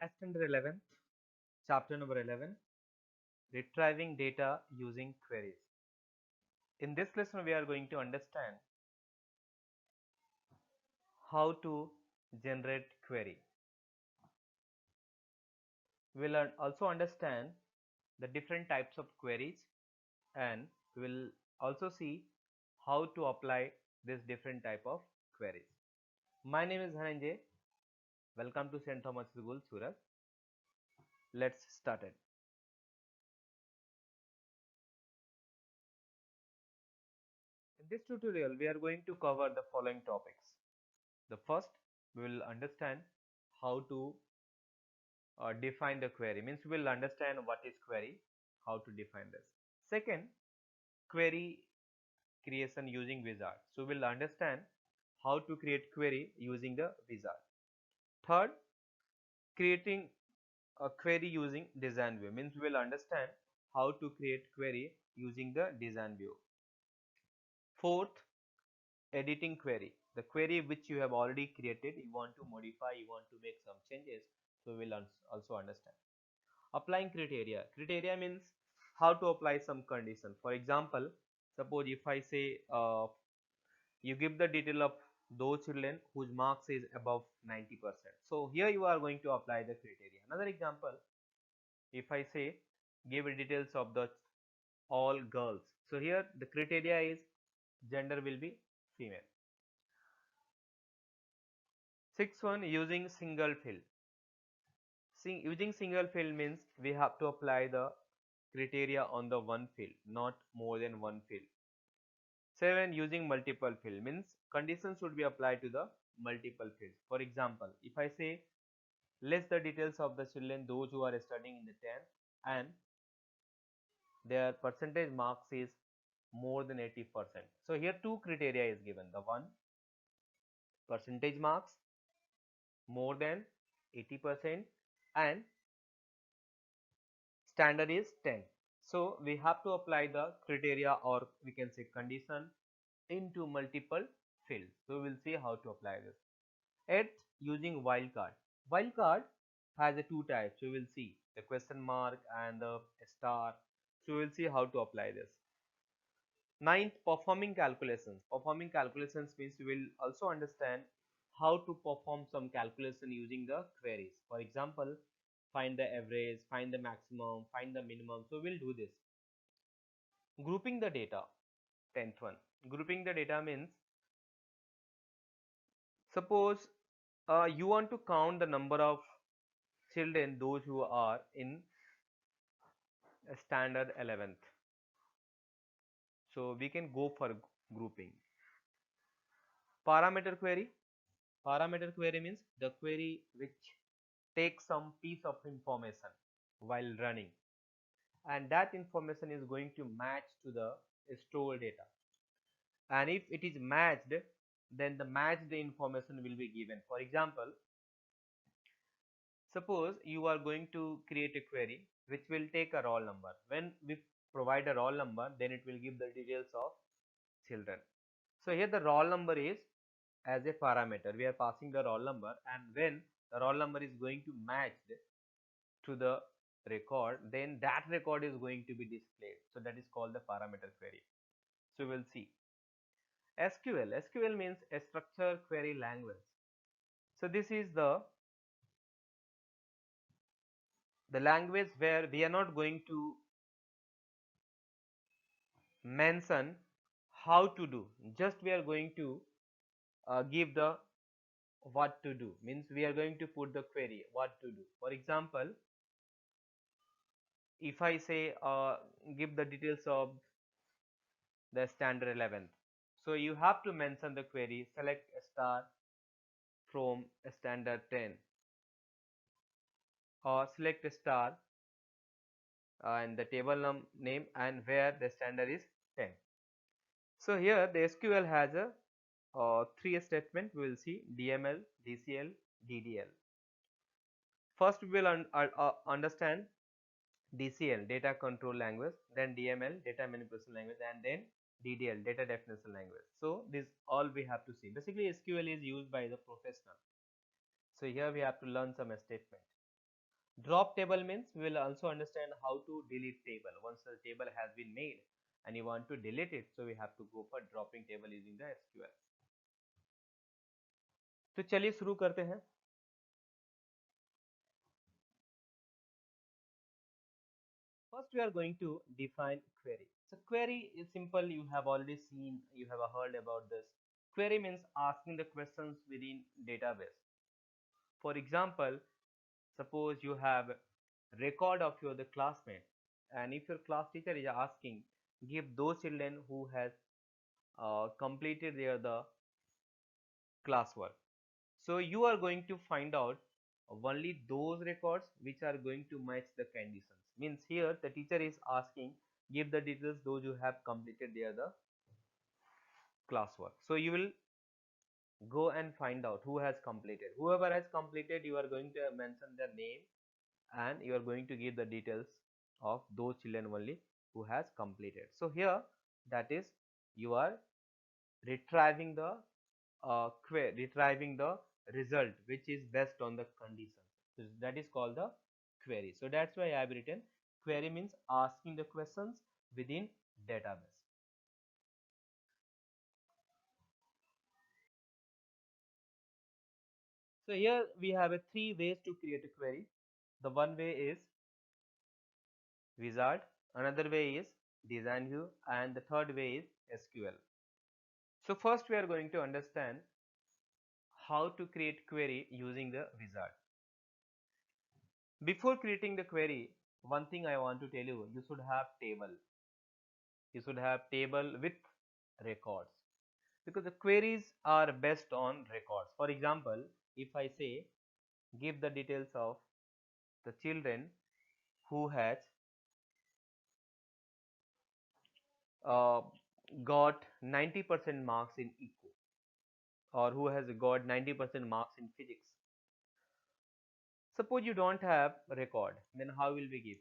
Standard 11, chapter number 11, retrieving data using queries. In this lesson, we are going to understand how to generate query. We will also understand the different types of queries, and we will also see how to apply this different type of queries. My name is Dhananjay. Welcome to St. Thomas School, Surat. Let's start it. In this tutorial, we are going to cover the following topics. The first, we will understand how to define the query, means we will understand what is query, how to define this. Second, query creation using wizard. So we will understand how to create query using the wizard. Third, creating a query using design view, means we will understand how to create query using the design view. Fourth, editing query, the query which you have already created, you want to modify, you want to make some changes, so we will also understand. Applying criteria, criteria means how to apply some condition. For example, suppose if I say you give the detail of those children whose marks is above 90%, so here you are going to apply the criteria. Another example, if I say give details of the all girls, so here the criteria is gender will be female. Sixth one, using single field. Using single field means we have to apply the criteria on the one field, not more than one field. 7, using multiple field means conditions should be applied to the multiple fields. For example, if I say list the details of the children those who are studying in the 10th and their percentage marks is more than 80%. So here two criteria is given, the one percentage marks more than 80% and standard is 10. So we have to apply the criteria, or we can say condition, into multiple fields. So we will see how to apply this. 8th, using wildcard. Wildcard has a two types. We will see the question mark and the star. So we will see how to apply this. 9th, performing calculations. Performing calculations means we will also understand how to perform some calculation using the queries. For example, find the average, find the maximum, find the minimum. So we'll do this. Grouping the data. 10th one. Grouping the data means suppose you want to count the number of children those who are in standard 11th. So we can go for grouping. Parameter query. Parameter query means the query which takes some piece of information while running, and that information is going to match to the stored data, and if it is matched, then the matched information will be given. For example, suppose you are going to create a query which will take a roll number. When we provide a roll number, then it will give the details of children. So here the roll number is as a parameter, we are passing the roll number, and when the roll number is going to match to the record, then that record is going to be displayed. So that is called the parameter query. So we will see. SQL means a structured query language. So this is the language where we are not going to mention how to do, just we are going to give the what to do, means we are going to put the query what to do. For example, if I say give the details of the standard 11th, so you have to mention the query select a star from a standard 10, or select a star and the table name and where the standard is 10. So here the SQL has a three statement. We will see DML, DCL, DDL. First we will understand DCL, data control language, then DML, data manipulation language, and then DDL, data definition language. So this all we have to see. Basically SQL is used by the professional. So here we have to learn some statement. Drop table means we will also understand how to delete table. Once the table has been made and you want to delete it, so we have to go for dropping table using the SQL. तो चलिए शुरू करते हैं. First, we are going to define query. So query is simple. You have already seen, you have heard about this. Query means asking the questions within database. For example, suppose you have record of your the classmate, and if your class teacher is asking, give those children who has completed their the classwork. So you are going to find out only those records which are going to match the conditions. Means here the teacher is asking, give the details those who have completed their the classwork. So you will go and find out who has completed. Whoever has completed, you are going to mention their name and you are going to give the details of those children only who has completed. So here that is you are retrieving the retrieving the result which is based on the condition. So that is called the query. So that's why I have written query means asking the questions within database. So here we have a three ways to create a query. The one way is wizard, another way is design view, and the third way is SQL. So first we are going to understand how to create query using the wizard. Before creating the query, one thing I want to tell you, you should have table. You should have table with records because the queries are based on records. For example, if I say give the details of the children who has uh, got 90% marks in eco or who has got 90% marks in physics. Suppose you don't have record, then how will we give?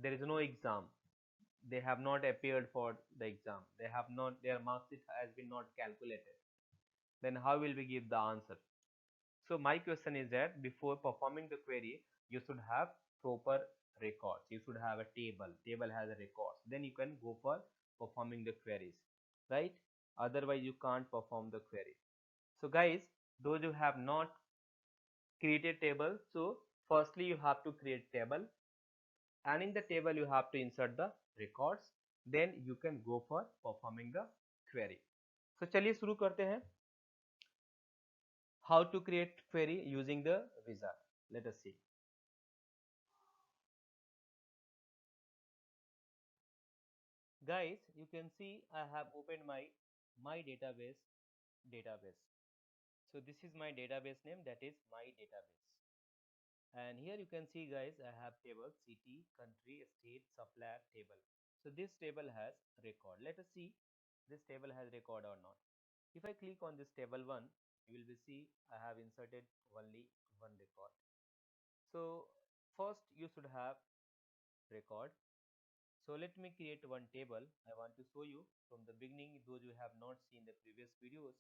There is no exam. They have not appeared for the exam. They have not, their marks sheet has been not calculated. Then how will we give the answer? So my question is that before performing the query, you should have proper records. You should have a table. Table has a records. Then you can go for performing the queries, right? Otherwise, you can't perform the query. So guys, those who have not created table, so firstly you have to create table, and in the table you have to insert the records. Then you can go for performing the query. So चलिए शुरू करते हैं. How to create query using the wizard. Let us see. Guys, you can see I have opened my database. So this is my database name, that is my database. And here you can see guys, I have table city, country, state, supplier table. So this table has record. Let us see this table has record or not. If I click on this table 1, you will be see I have inserted only one record. So first you should have record. So let me create one table. I want to show you from the beginning, those who have not seen the previous videos,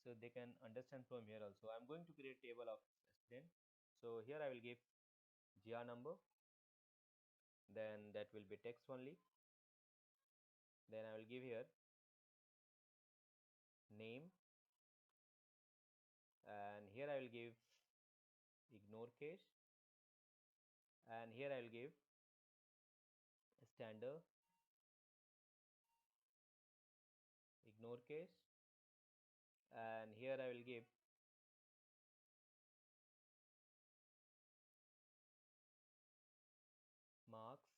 so they can understand from here also. I'm going to create table of student. So here I will give GR number, then that will be text only. Then I will give here name, and here I will give ignore case, and here I will give standard, ignore case, and here I will give marks,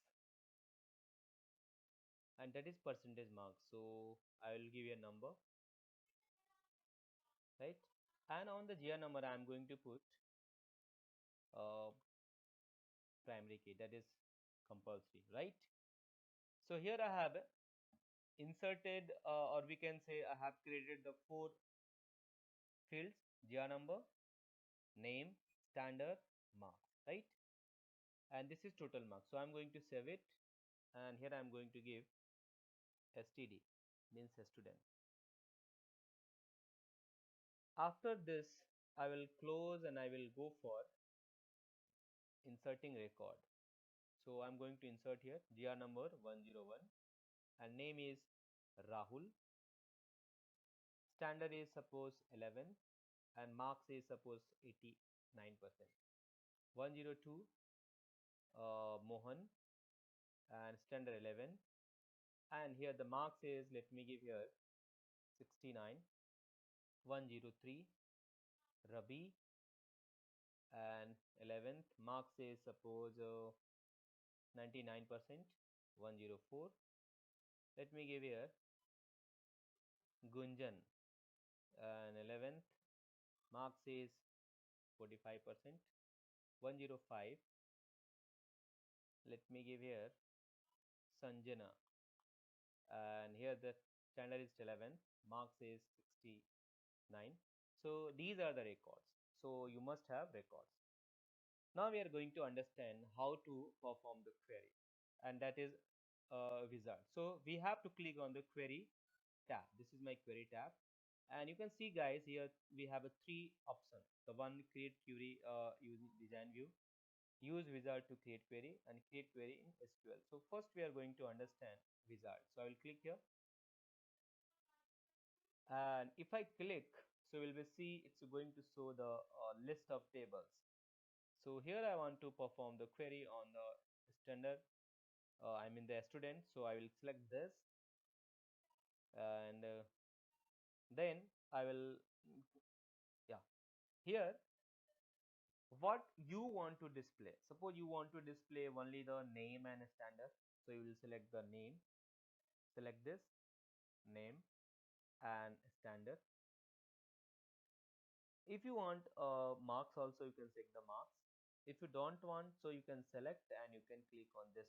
and that is percentage marks. So I will give a number, right? And on the GR number I am going to put uh, primary key, that is compulsory, right? So here I have inserted or we can say I have created the four fields: GR number, name, standard, mark, right? And this is total marks. So I'm going to save it, and here I'm going to give STD, means student. After this I will close and I will go for inserting record. So I'm going to insert here GR number 101 and name is Rahul. Standard is suppose 11 and marks is suppose 89%. 102 Mohan and standard 11, and here the marks is, let me give here 69. 103 Rabi and 11th marks is suppose 99%. 104, let me give here Gunjan and 11th marks is 45%. 105, let me give here Sanjana and here the standard is 11, marks is 69. So these are the records, so you must have records. Now we are going to understand how to perform the query, and that is a wizard. So we have to click on the query tab. This is my query tab, and you can see guys here we have a three options. The one, create query using design view, use wizard to create query, and create query in SQL. So first we are going to understand wizard. So I will click here, and if I click, so we will see it's going to show the list of tables. So here I want to perform the query on the standard, I mean the student. So I will select this, and then I will, yeah, here what you want to display. Suppose you want to display only the name and standard. So you will select the name, select this name and standard. If you want marks also, you can select the marks. If you don't want, so you can select and you can click on this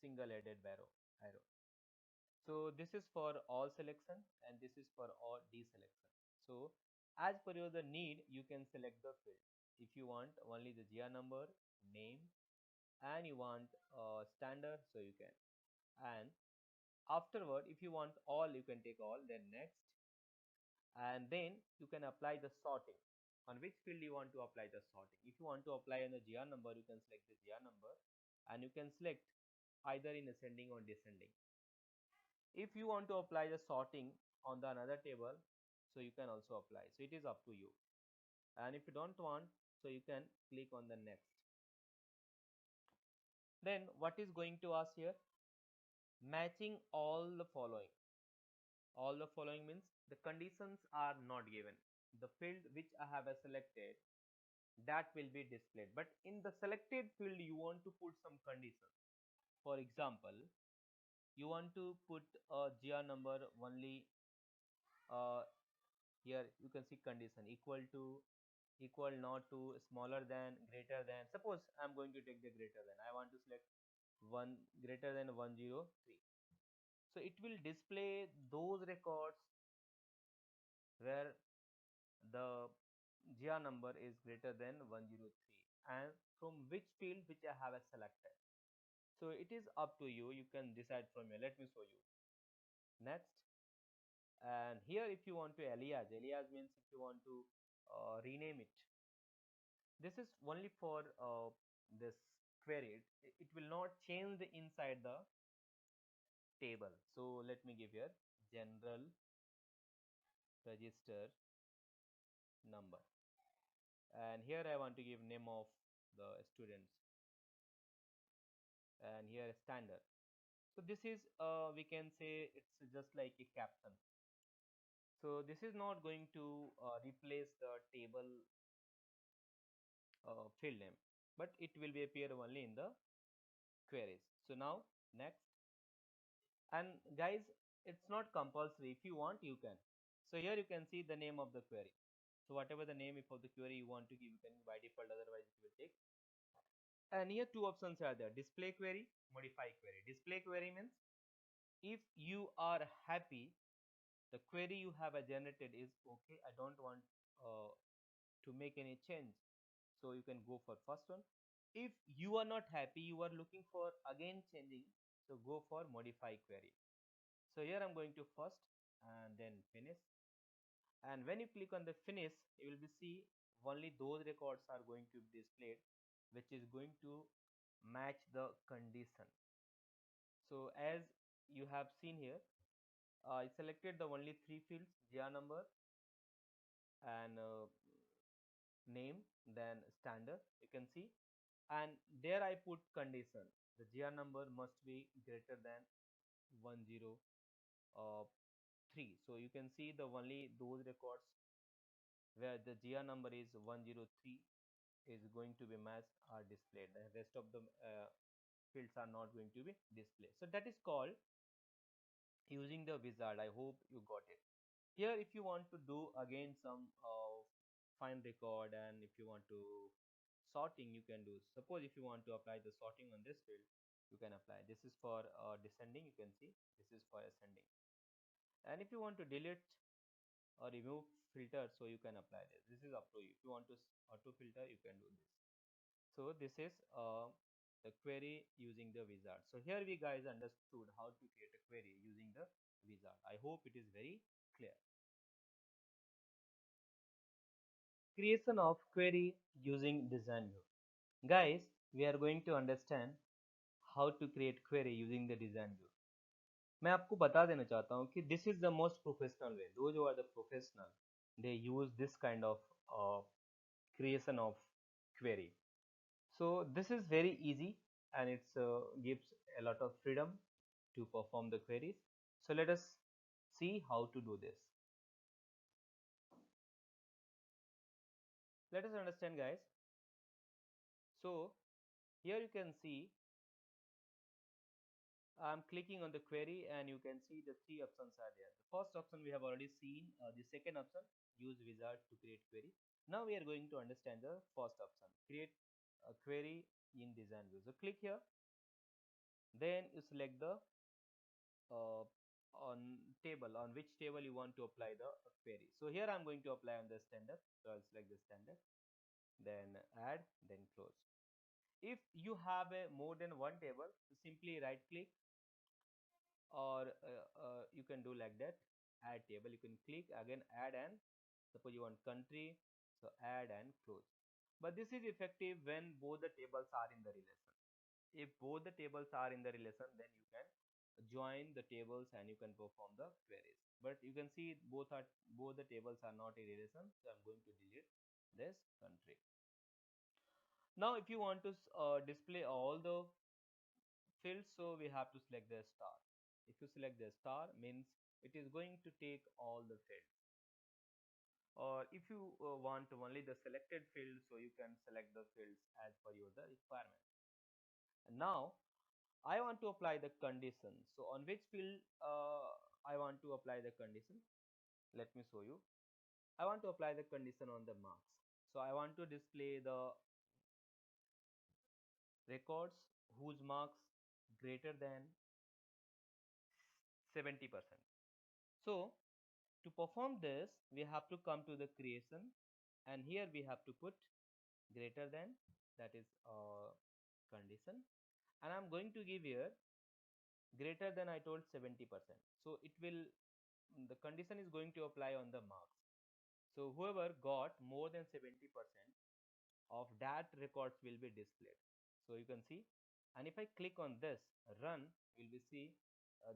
single headed arrow. So this is for all selection and this is for all deselection. So as per your the need, you can select the field. If you want only the GR number, name, and you want standard, so you can. And afterward, if you want all, you can take all, then next, and then you can apply the sorting. On which field you want to apply the sorting? If you want to apply on the GR number, you can select the GR number, and you can select either in ascending or descending. If you want to apply the sorting on the another table, so you can also apply. So it is up to you. And if you don't want, so you can click on the next. Then what is going to ask here? Matching all the following. All the following means the conditions are not given. The field which I have selected, that will be displayed. But in the selected field, you want to put some conditions. For example, you want to put a GR number only. Here you can see condition equal to, equal not to, smaller than, greater than. Suppose I'm going to take the greater than. I want to select one greater than 103. So it will display those records where the GR number is greater than 103 and from which field which I have selected. So it is up to you. You can decide from here. Let me show you. Next, and here if you want to alias means if you want to rename it. This is only for this query. It will not change the inside the table. So let me give here general register number, and here I want to give name of the students, and here standard. So this is we can say it's just like a caption. So this is not going to replace the table field name, but it will be appear only in the queries. So now next, and guys, it's not compulsory. If you want, you can. So here you can see the name of the query. So whatever the name of the query you want to give, you can by default, otherwise it will take. And here two options are there: display query, modify query. Display query means if you are happy the query you have generated is okay, I don't want uh, to make any change, so you can go for first one. If you are not happy, you are looking for again changing, so go for modify query. So here I'm going to first and then finish, and when you click on the finish, you will be see only those records are going to be displayed which is going to match the condition. So as you have seen here, I selected the only three fields: GR number and name, then standard. You can see, and there I put condition. The GR number must be greater than 103. So you can see the only those records where the GR number is 103 is going to be matched are displayed. The rest of the fields are not going to be displayed. So that is called using the wizard. I hope you got it. Here, if you want to do again some find record, and if you want to sorting, you can do. Suppose if you want to apply the sorting on this field, you can apply. This is for descending. You can see this is for ascending. And if you want to delete or remove filter, so you can apply this. This is up to you. If you want to auto filter, you can do this. So this is the query using the wizard. So here we guys understood how to create a query using the wizard. I hope it is very clear. Creation of query using design view. Guys, we are going to understand how to create query using the design view. मैं आपको बता देना चाहता हूँ कि this is the most professional way. Those who are the professional, they use this kind of creation of query. So this is very easy, and it gives a lot of freedom to perform the queries. So let us see how to do this. Let us understand, guys. So here you can see I'm clicking on the query, and you can see the three options are there. The first option we have already seen. The second option, use wizard to create query. Now we are going to understand the first option, create a query in design view. So click here, then you select the uh, on table, on which table you want to apply the query. So here I'm going to apply on the standard. So I'll select the standard, then add, then close. If you have a more than one table, so simply right click, or you can do like that, add table. You can click again, add, and suppose you want country, so add and close. But this is effective when both the tables are in the relation. If both the tables are in the relation, then you can join the tables and you can perform the queries. But you can see both the tables are not in relation, so I'm going to delete this country. Now if you want to display all the fields, so we have to select the star. If you select the star, means it is going to take all the fields. Or if you want only the selected field, so you can select the fields as per your the requirement. And now I want to apply the condition. So on which field I want to apply the condition? Let me show you. I want to apply the condition on the marks. So I want to display the records whose marks greater than 70%. So to perform this, we have to come to the creation, and here we have to put greater than, that is condition, and I'm going to give here greater than, I told 70%. So it will, the condition is going to apply on the marks. So whoever got more than 70% of that records will be displayed. So you can see, and if I click on this run, will be see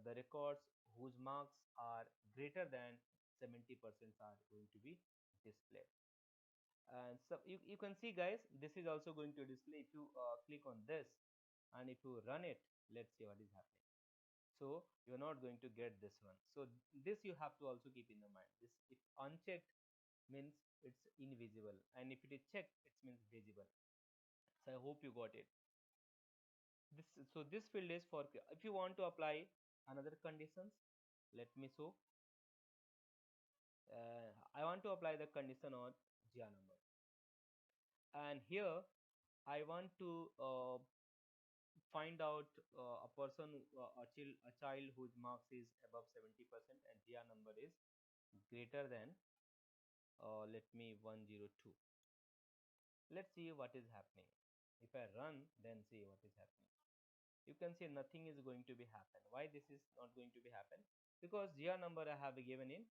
the records whose marks are greater than 70% are going to be displayed. And so you can see, guys, this is also going to display. If you click on this and if you run it, let's see what is happening. So you're not going to get this one. So this you have to also keep in the mind. This, if unchecked, means it's invisible, and if it is checked, it means visible. So I hope you got it. This field is for, if you want to apply another conditions, let me show. I want to apply the condition on GR number, and here I want to find out a person, a child whose marks is above 70% and GR number is greater than, let me 102. Let's see what is happening. If I run, then see what is happening. You can see nothing is going to be happen. Why this is not going to be happen? Because GR number I have given in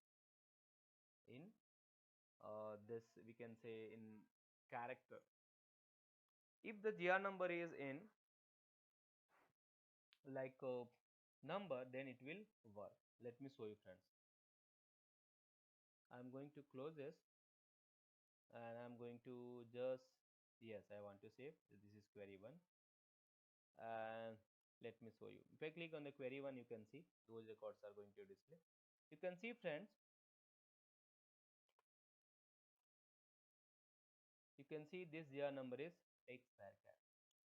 this, we can say, in character. If the GR number is in like a number, then it will work. Let me show you, friends. I'm going to close this and I'm going to just, yes, I want to save. This is query 1 and let me show you. If I click on the query 1, you can see those records are going to display. You can see, friends, you can see this GR number is x varchar.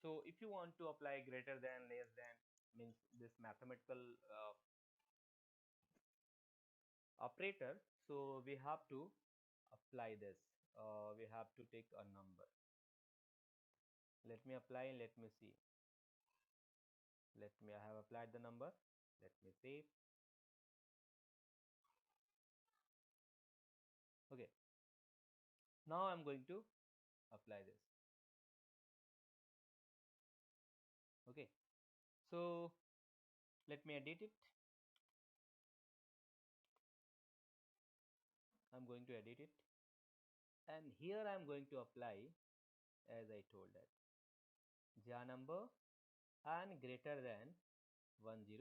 So if you want to apply greater than, less than, means this mathematical operator, so we have to apply this. We have to take a number. Let me apply and let me see. Let me, I have applied the number. Let me save. Okay. Now I'm going to apply this. Okay. So let me edit it. I'm going to edit it. And here I'm going to apply as I told that GR number and greater than 102.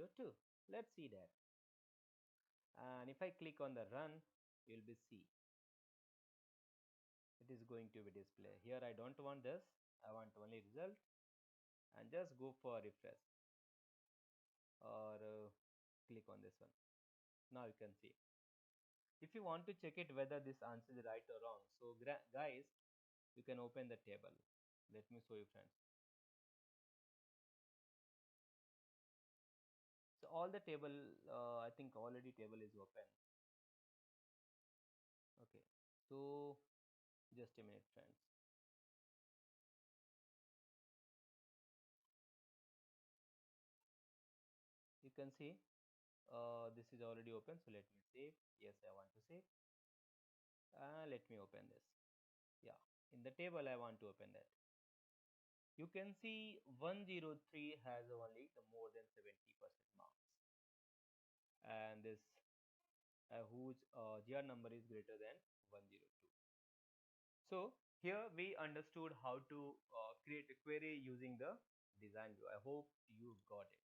Let's see that. And if I click on the run, you'll be see it is going to be display. Here I don't want this, I want only result, and just go for refresh or click on this one. Now you can see. If you want to check it whether this answer is right or wrong, so guys, you can open the table. Let me show you, friends. So all the table, I think already table is open. Okay, so just a minute, friends. You can see this is already open, so let me save. Yes, I want to save. Let me open this. Yeah, in the table I want to open that. You can see 103 has only the more than 70% marks, and this whose GR number is greater than 102. So here we understood how to create a query using the design view. I hope you got it.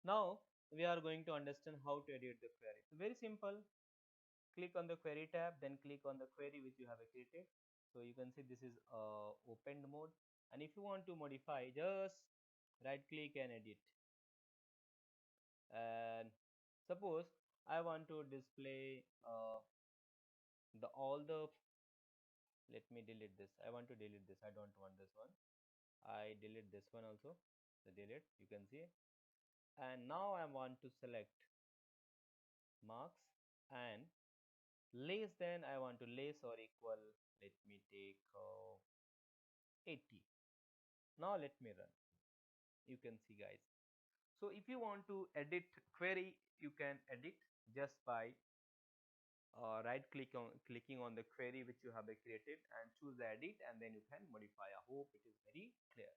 Now we are going to understand how to edit the query. So very simple. Click on the query tab, then click on the query which you have created. So you can see this is opened mode, and if you want to modify, just right click and edit. And suppose I want to display the all the, let me delete this. I want to delete this. I don't want this one. I delete this one also. The delete, you can see. And now I want to select marks, and less than, I want to less or equal, let me take 80. Now let me run. You can see, guys. So if you want to edit query, you can edit just by right click on clicking on the query which you have created and choose the edit, and then you can modify. I hope it is very clear.